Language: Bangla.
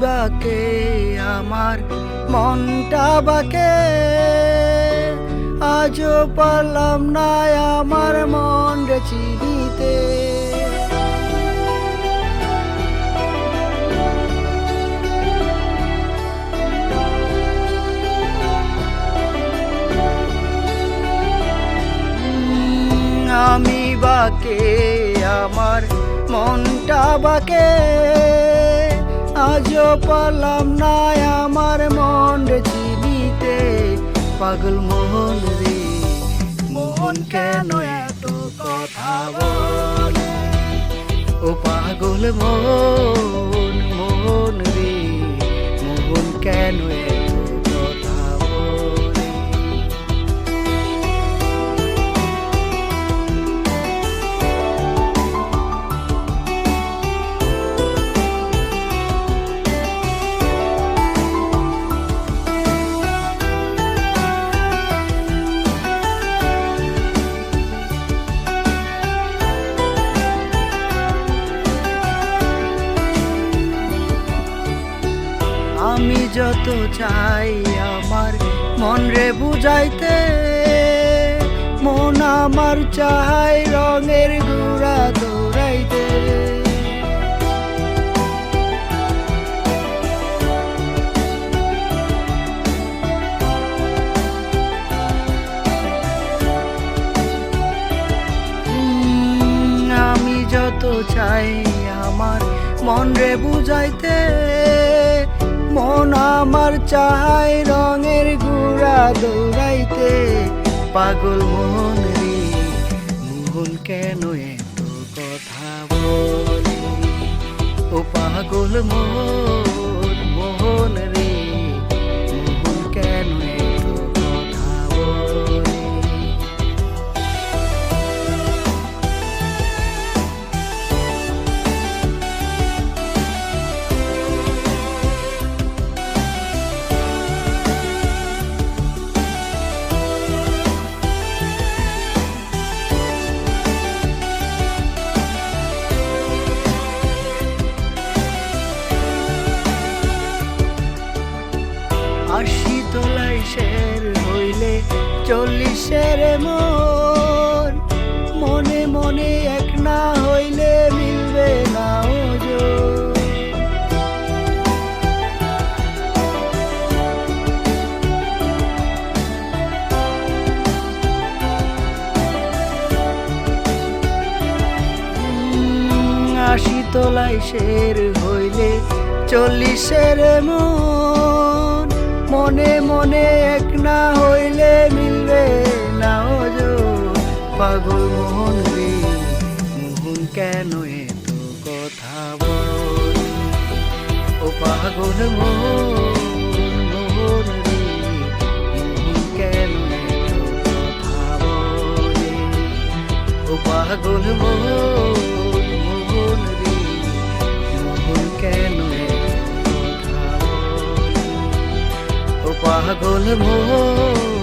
বাকে আমার মনটা বাকে, আজও পারলাম না আমার মন রে চিনিতে। আমি বাকে আমার মনটা বাকে, আজও পারলাম না আমার মন রে চিনিতে। পাগল মোহন রে মোহন কেন এত কথা বলে, ও পাগল মোহন মোহন রে মোহন কেন এত কথা বলে। আমি যত চাই আমার মন রে বুঝাইতে, মন আমার চাই রঙের ঘোড়া দৌড়াইতে। আমি যত চাই আমার মন রে বুঝাইতে, মন আমার চাই রঙের ঘোড়া দৌড়াইতে। পাগল মোহন রে মোহন কেন এত কথা বলে, ও পাগল মোহন মোহন রে মোহন কেন এত কথা বলে। আশি তোলাই শের হইলে 40-এর মন, মনে মনে এক না হইলে মিলবে না ওজন। আশি তোলাই শের হইলে 40-এর মন, মনে মনে এক না হইলে মিলবে না ওজন। পাগল মোহন রে মোহন কেন এত কথা বলে, ও পাগল মোহন মোহন রে মোহন কেন এত কথা বলে, ও পাগল মোহন মোহন রে মোহন কেন এত কথা বলে, ও পাগল মোহন।